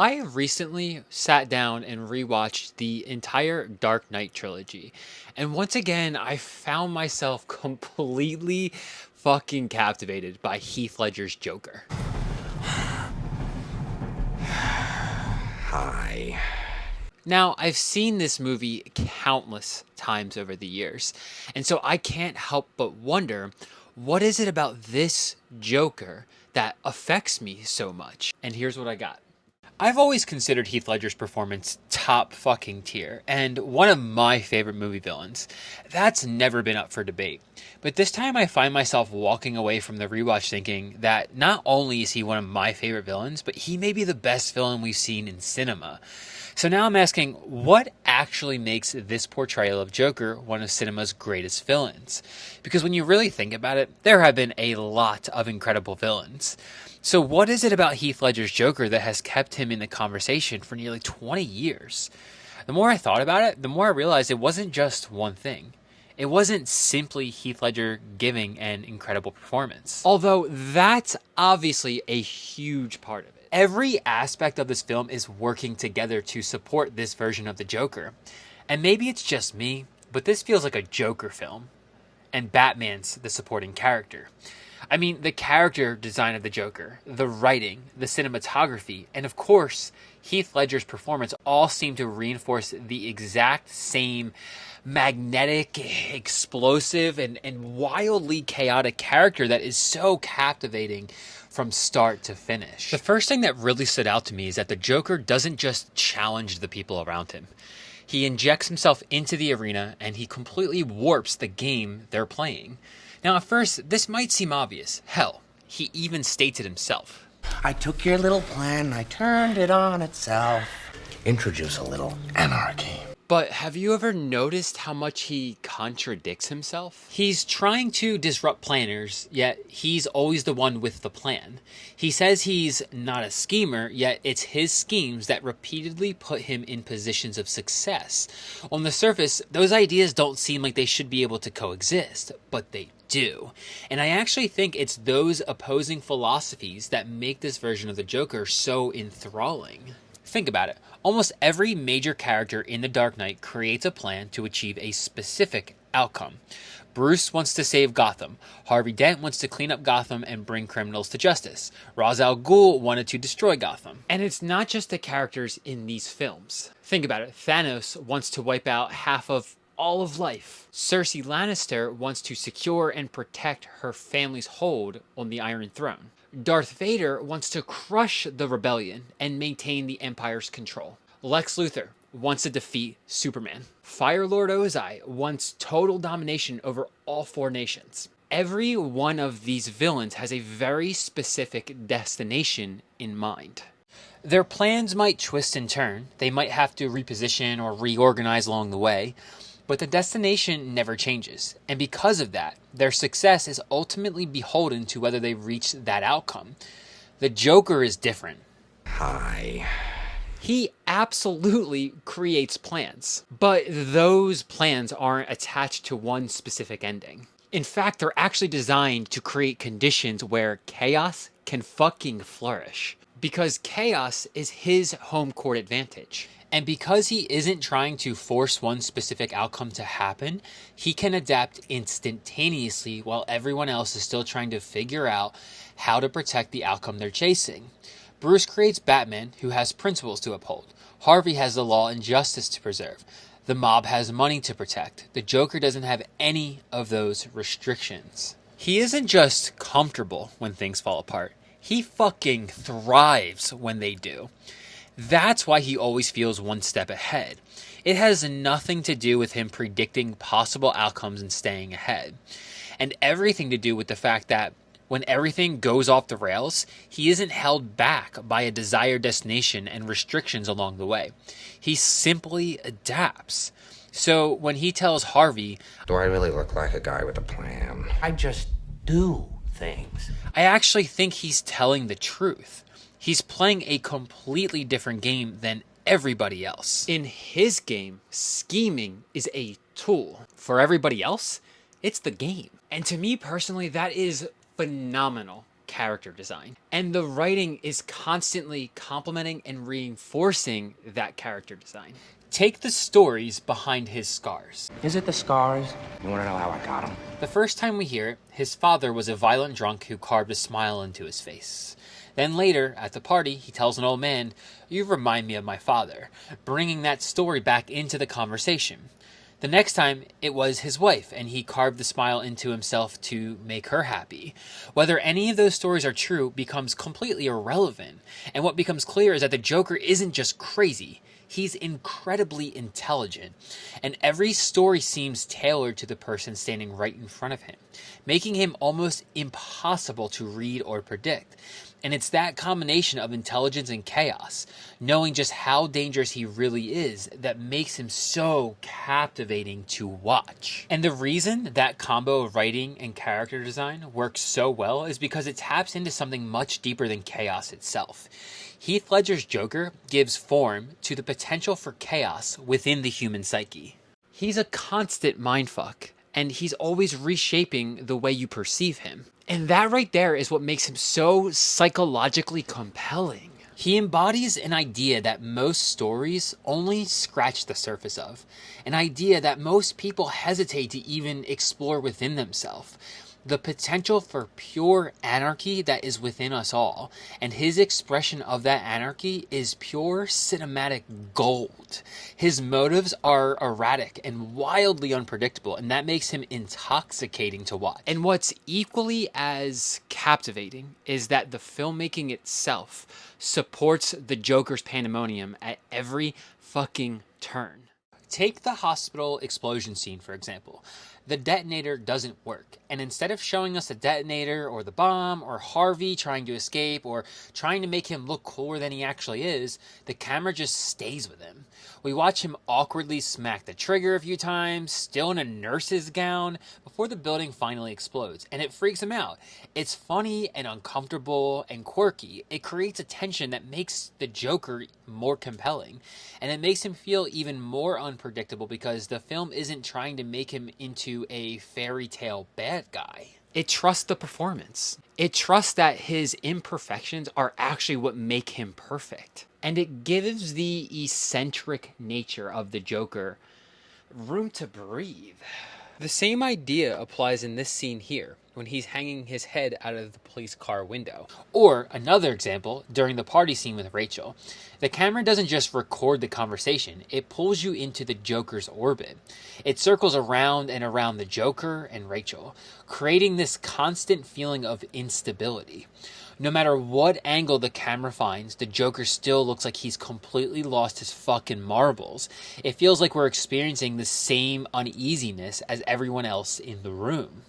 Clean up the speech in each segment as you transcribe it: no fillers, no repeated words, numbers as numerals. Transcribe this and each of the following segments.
I recently sat down and rewatched the entire Dark Knight trilogy. And once again, I found myself completely fucking captivated by Heath Ledger's Joker. Hi. Now, I've seen this movie countless times over the years, and so I can't help but wonder, what is it about this Joker that affects me so much? And here's what I got. I've always considered Heath Ledger's performance top fucking tier and one of my favorite movie villains. That's never been up for debate. But this time I find myself walking away from the rewatch thinking that not only is he one of my favorite villains, but he may be the best villain we've seen in cinema. So now I'm asking, what actually makes this portrayal of Joker one of cinema's greatest villains? Because when you really think about it, there have been a lot of incredible villains. So what is it about Heath Ledger's Joker that has kept him in the conversation for nearly 20 years? The more I thought about it, the more I realized it wasn't just one thing. It wasn't simply Heath Ledger giving an incredible performance. Although that's obviously a huge part of it. Every aspect of this film is working together to support this version of the Joker. And maybe it's just me, but this feels like a Joker film. And Batman's the supporting character. I mean, the character design of the Joker, the writing, the cinematography, and of course, Heath Ledger's performance all seem to reinforce the exact same magnetic, explosive, and wildly chaotic character that is so captivating from start to finish. The first thing that really stood out to me is that the Joker doesn't just challenge the people around him. He injects himself into the arena and he completely warps the game they're playing. Now, at first, this might seem obvious. Hell, he even states it himself. I took your little plan and I turned it on itself. Introduce a little anarchy. But have you ever noticed how much he contradicts himself? He's trying to disrupt planners, yet he's always the one with the plan. He says he's not a schemer, yet it's his schemes that repeatedly put him in positions of success. On the surface, those ideas don't seem like they should be able to coexist, but they do. And I actually think it's those opposing philosophies that make this version of the Joker so enthralling. Think about it. Almost every major character in The Dark Knight creates a plan to achieve a specific outcome. Bruce wants to save Gotham. Harvey Dent wants to clean up Gotham and bring criminals to justice. Ra's al Ghul wanted to destroy Gotham. And it's not just the characters in these films. Think about it. Thanos wants to wipe out half of all of life. Cersei Lannister wants to secure and protect her family's hold on the Iron Throne. Darth Vader wants to crush the rebellion and maintain the Empire's control. Lex Luthor wants to defeat Superman. Fire Lord Ozai wants total domination over all 4 nations. Every one of these villains has a very specific destination in mind. Their plans might twist and turn. They might have to reposition or reorganize along the way. But the destination never changes, and because of that, their success is ultimately beholden to whether they reach that outcome. The Joker is different. Hi. He absolutely creates plans, but those plans aren't attached to one specific ending. In fact, they're actually designed to create conditions where chaos can fucking flourish. Because chaos is his home court advantage. And because he isn't trying to force one specific outcome to happen, he can adapt instantaneously while everyone else is still trying to figure out how to protect the outcome they're chasing. Bruce creates Batman, who has principles to uphold. Harvey has the law and justice to preserve. The mob has money to protect. The Joker doesn't have any of those restrictions. He isn't just comfortable when things fall apart. He fucking thrives when they do. That's why he always feels one step ahead. It has nothing to do with him predicting possible outcomes and staying ahead. And everything to do with the fact that when everything goes off the rails, he isn't held back by a desired destination and restrictions along the way. He simply adapts. So when he tells Harvey, Do I really look like a guy with a plan? I just do things. I actually think he's telling the truth. He's playing a completely different game than everybody else. In his game, scheming is a tool. For everybody else, it's the game. And to me personally, that is phenomenal character design. And the writing is constantly complementing and reinforcing that character design. Take the stories behind his scars. Is it the scars? You want to know how I got them? The first time we hear it, his father was a violent drunk who carved a smile into his face. Then later, at the party, he tells an old man, "You remind me of my father," bringing that story back into the conversation. The next time, it was his wife, and he carved the smile into himself to make her happy. Whether any of those stories are true becomes completely irrelevant, and what becomes clear is that the Joker isn't just crazy. He's incredibly intelligent, and every story seems tailored to the person standing right in front of him, making him almost impossible to read or predict. And it's that combination of intelligence and chaos, knowing just how dangerous he really is, that makes him so captivating to watch. And the reason that combo of writing and character design works so well is because it taps into something much deeper than chaos itself. Heath Ledger's Joker gives form to the potential for chaos within the human psyche. He's a constant mindfuck, and he's always reshaping the way you perceive him. And that right there is what makes him so psychologically compelling. He embodies an idea that most stories only scratch the surface of, an idea that most people hesitate to even explore within themselves. The potential for pure anarchy that is within us all, and his expression of that anarchy is pure cinematic gold. His motives are erratic and wildly unpredictable, and that makes him intoxicating to watch. And what's equally as captivating is that the filmmaking itself supports the Joker's pandemonium at every fucking turn. Take the hospital explosion scene, for example. The detonator doesn't work, and instead of showing us the detonator or the bomb or Harvey trying to escape or trying to make him look cooler than he actually is, the camera just stays with him. We watch him awkwardly smack the trigger a few times, still in a nurse's gown, before the building finally explodes, and it freaks him out. It's funny and uncomfortable and quirky. It creates a tension that makes the Joker more compelling, and it makes him feel even more unpredictable because the film isn't trying to make him into a fairy tale bad guy. It trusts the performance. It trusts that his imperfections are actually what make him perfect. And it gives the eccentric nature of the Joker room to breathe. The same idea applies in this scene here, when he's hanging his head out of the police car window. Or, another example, during the party scene with Rachel. The camera doesn't just record the conversation, it pulls you into the Joker's orbit. It circles around and around the Joker and Rachel, creating this constant feeling of instability. No matter what angle the camera finds, the Joker still looks like he's completely lost his fucking marbles. It feels like we're experiencing the same uneasiness as everyone else in the room.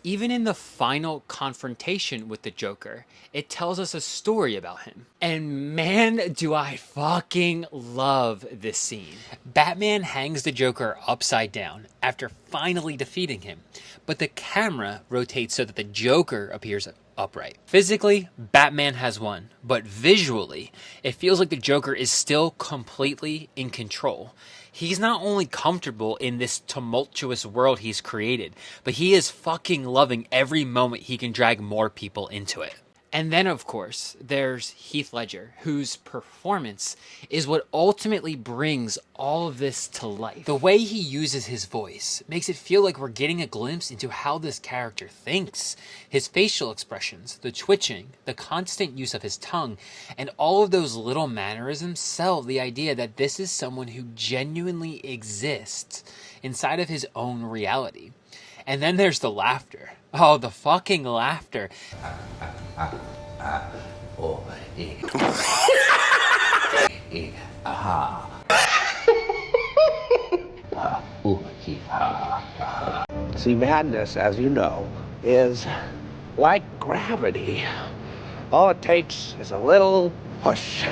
Even in the final confrontation with the Joker, it tells us a story about him. And man, do I fucking love this scene. Batman hangs the Joker upside down after finally defeating him, but the camera rotates so that the Joker appears upright. Physically, Batman has won, but visually, it feels like the Joker is still completely in control. He's not only comfortable in this tumultuous world he's created, but he is fucking loving every moment he can drag more people into it. And then, of course, there's Heath Ledger, whose performance is what ultimately brings all of this to life. The way he uses his voice makes it feel like we're getting a glimpse into how this character thinks. His facial expressions, the twitching, the constant use of his tongue, and all of those little mannerisms sell the idea that this is someone who genuinely exists inside of his own reality. And then there's the laughter. Oh, the fucking laughter. See, madness, as you know, is like gravity. All it takes is a little push.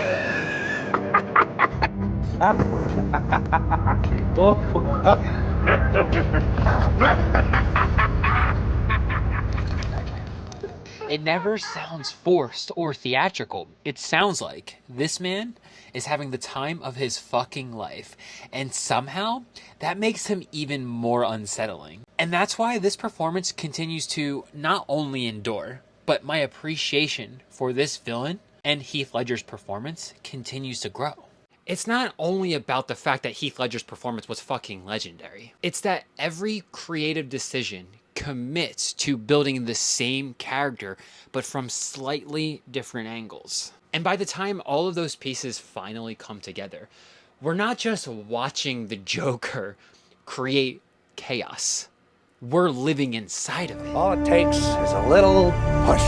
It never sounds forced or theatrical. It sounds like this man is having the time of his fucking life. And somehow, that makes him even more unsettling. And that's why this performance continues to not only endure, but but my appreciation for this villain and Heath Ledger's performance continues to grow. It's not only about the fact that Heath Ledger's performance was fucking legendary. It's that every creative decision commits to building the same character, but from slightly different angles. And by the time all of those pieces finally come together, we're not just watching the Joker create chaos. We're living inside of it. All it takes is a little push.